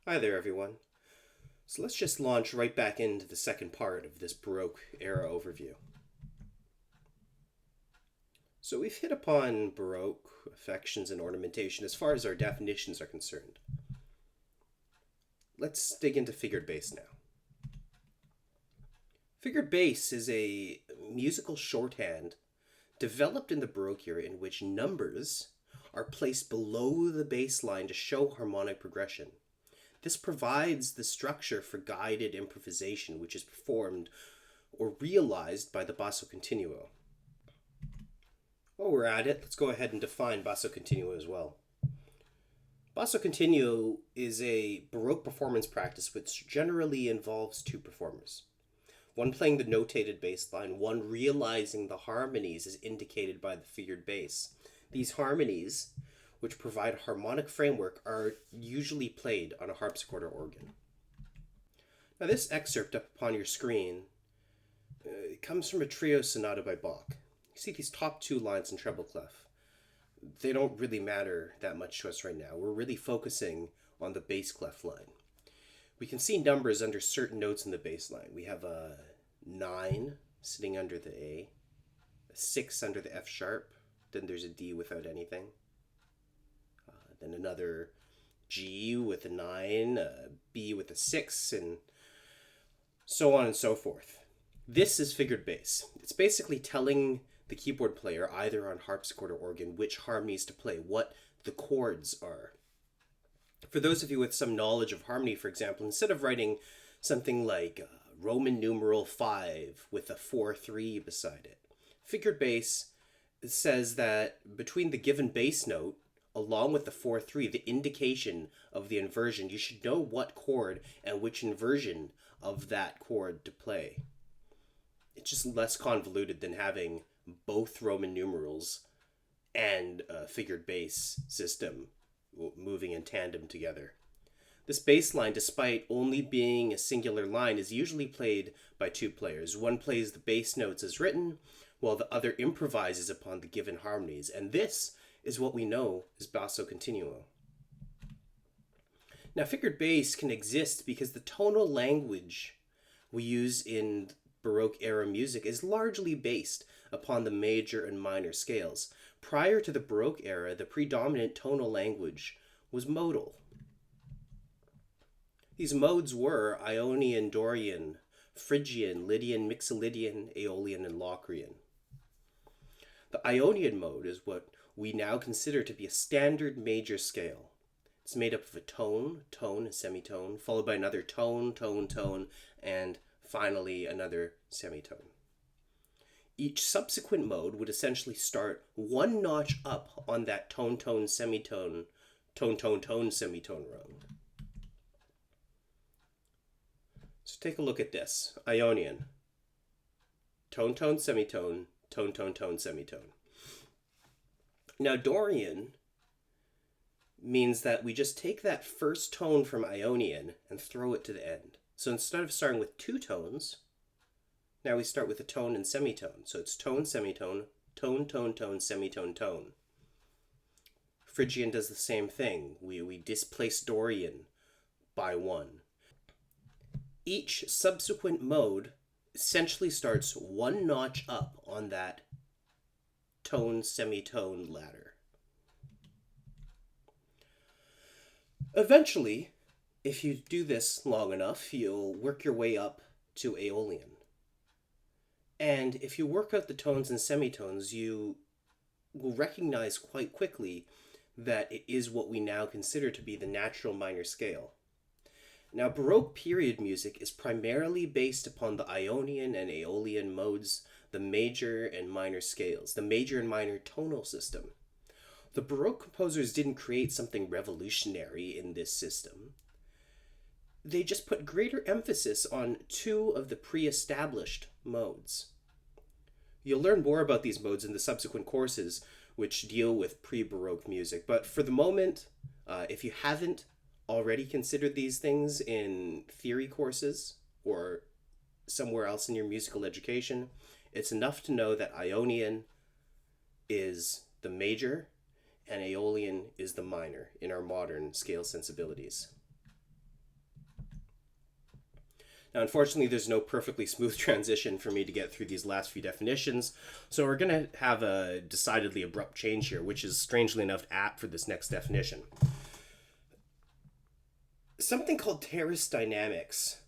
Hi there, everyone. So let's just launch right back into the second part of this Baroque era overview. So we've hit upon Baroque affections and ornamentation as far as our definitions are concerned. Let's dig into figured bass now. Figured bass is a musical shorthand developed in the Baroque era in which numbers are placed below the bass line to show harmonic progression. This provides the structure for guided improvisation, which is performed or realized by the basso continuo. While we're at it, let's go ahead and define basso continuo as well. Basso continuo is a Baroque performance practice which generally involves two performers. One playing the notated bass line, one realizing the harmonies as indicated by the figured bass. These harmonies, which provide a harmonic framework, are usually played on a harpsichord or organ. Now this excerpt up upon your screen comes from a trio sonata by Bach. You see these top two lines in treble clef. They don't really matter that much to us right now. We're really focusing on the bass clef line. We can see numbers under certain notes in the bass line. We have a 9 sitting under the A 6 under the F sharp, then there's a D without anything. Then another G with a 9, a B with a 6, and so on and so forth. This is figured bass. It's basically telling the keyboard player, either on harpsichord or organ, which harmonies to play, what the chords are. For those of you with some knowledge of harmony, for example, instead of writing something like Roman numeral 5 with a 4-3 beside it, figured bass says that between the given bass note, along with the 4-3, the indication of the inversion, you should know what chord and which inversion of that chord to play. It's just less convoluted than having both Roman numerals and a figured bass system moving in tandem together. This bass line, despite only being a singular line, is usually played by two players. One plays the bass notes as written, while the other improvises upon the given harmonies, and this is what we know as basso continuo. Now, figured bass can exist because the tonal language we use in Baroque era music is largely based upon the major and minor scales. Prior to the Baroque era, the predominant tonal language was modal. These modes were Ionian, Dorian, Phrygian, Lydian, Mixolydian, Aeolian, and Locrian. The Ionian mode is what we now consider to be a standard major scale. It's made up of a tone, tone, and semitone, followed by another tone, tone, tone, and finally another semitone. Each subsequent mode would essentially start one notch up on that tone, tone, semitone, tone, tone, tone, semitone rung. So take a look at this. Ionian. Tone, tone, semitone, tone, tone, tone, semitone. Now Dorian means that we just take that first tone from Ionian and throw it to the end. So instead of starting with two tones, now we start with a tone and semitone. So it's tone, semitone, tone, tone, tone, semitone, tone. Phrygian does the same thing. We displace Dorian by one. Each subsequent mode essentially starts one notch up on that tone, semitone ladder. Eventually, if you do this long enough, you'll work your way up to Aeolian. And if you work out the tones and semitones, you will recognize quite quickly that it is what we now consider to be the natural minor scale. Now, Baroque period music is primarily based upon the Ionian and Aeolian modes, the major and minor scales, the major and minor tonal system. The Baroque composers didn't create something revolutionary in this system. They just put greater emphasis on two of the pre-established modes. You'll learn more about these modes in the subsequent courses, which deal with pre-Baroque music. But for the moment, if you haven't already considered these things in theory courses or somewhere else in your musical education, it's enough to know that Ionian is the major and Aeolian is the minor in our modern scale sensibilities. Now, unfortunately, there's no perfectly smooth transition for me to get through these last few definitions, so we're going to have a decidedly abrupt change here, which is strangely enough apt for this next definition. Something called terraced dynamics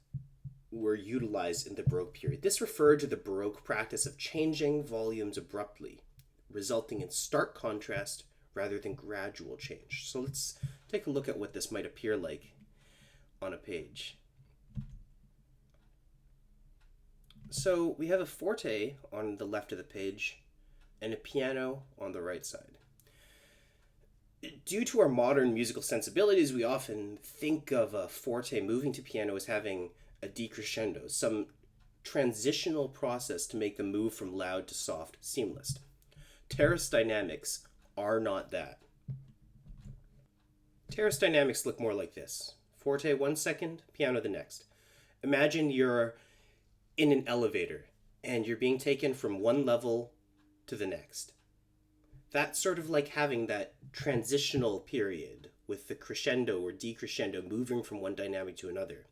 were utilized in the Baroque period. This referred to the Baroque practice of changing volumes abruptly, resulting in stark contrast rather than gradual change. So let's take a look at what this might appear like on a page. So we have a forte on the left of the page and a piano on the right side. Due to our modern musical sensibilities, we often think of a forte moving to piano as having a decrescendo, some transitional process to make the move from loud to soft seamless. Terraced dynamics are not that. Terraced dynamics look more like this. Forte 1 second, piano the next. Imagine you're in an elevator and you're being taken from one level to the next. That's sort of like having that transitional period with the crescendo or decrescendo moving from one dynamic to another.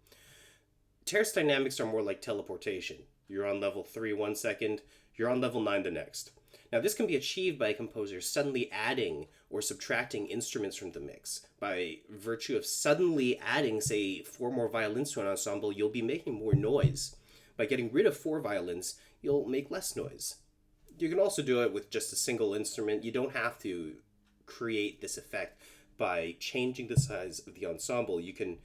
Terraced dynamics are more like teleportation. You're on level 3 1 second, you're on level 9 the next. Now, this can be achieved by a composer suddenly adding or subtracting instruments from the mix. By virtue of suddenly adding, say, 4 more violins to an ensemble, you'll be making more noise. By getting rid of 4 violins, you'll make less noise. You can also do it with just a single instrument. You don't have to create this effect by changing the size of the ensemble. You can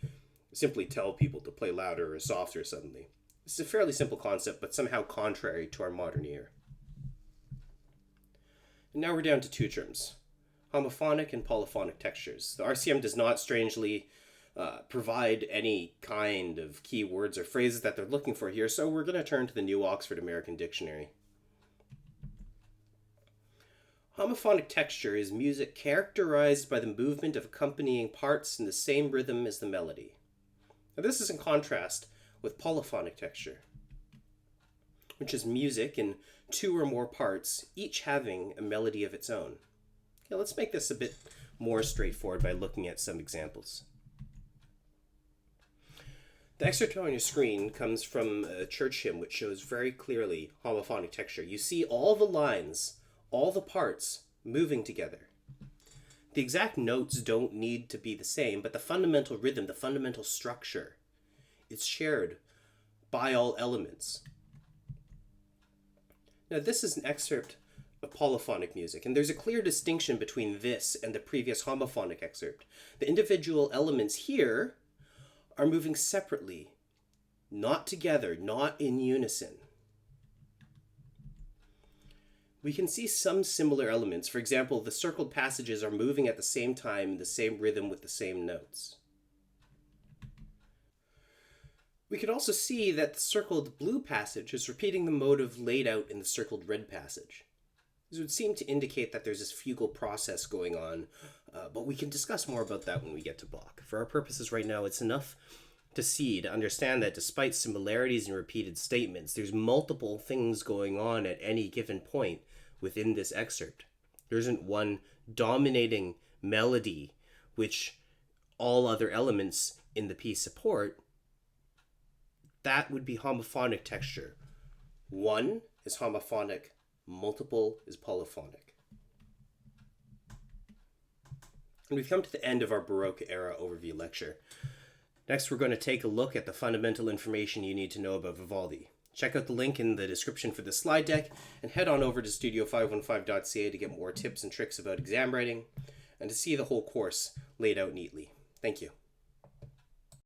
simply tell people to play louder or softer suddenly. It's a fairly simple concept, but somehow contrary to our modern ear. And now we're down to 2 terms, homophonic and polyphonic textures. The RCM does not, strangely, provide any kind of keywords or phrases that they're looking for here, so we're going to turn to the New Oxford American Dictionary. Homophonic texture is music characterized by the movement of accompanying parts in the same rhythm as the melody. Now, this is in contrast with polyphonic texture, which is music in 2 or more parts, each having a melody of its own. Okay, let's make this a bit more straightforward by looking at some examples. The excerpt on your screen comes from a church hymn which shows very clearly homophonic texture. You see all the lines, all the parts moving together. The exact notes don't need to be the same, but the fundamental rhythm, the fundamental structure, is shared by all elements. Now, this is an excerpt of polyphonic music, and there's a clear distinction between this and the previous homophonic excerpt. The individual elements here are moving separately, not together, not in unison. We can see some similar elements. For example, the circled passages are moving at the same time in the same rhythm with the same notes. We can also see that the circled blue passage is repeating the motive laid out in the circled red passage. This would seem to indicate that there's this fugal process going on, but we can discuss more about that when we get to Bach. For our purposes right now, it's enough to understand that despite similarities in repeated statements, there's multiple things going on at any given point within this excerpt. There isn't one dominating melody which all other elements in the piece support. That would be homophonic texture. One is homophonic, multiple is polyphonic. And we've come to the end of our Baroque era overview lecture. Next, we're going to take a look at the fundamental information you need to know about Vivaldi. Check out the link in the description for the slide deck, and head on over to studio515.ca to get more tips and tricks about exam writing, and to see the whole course laid out neatly. Thank you.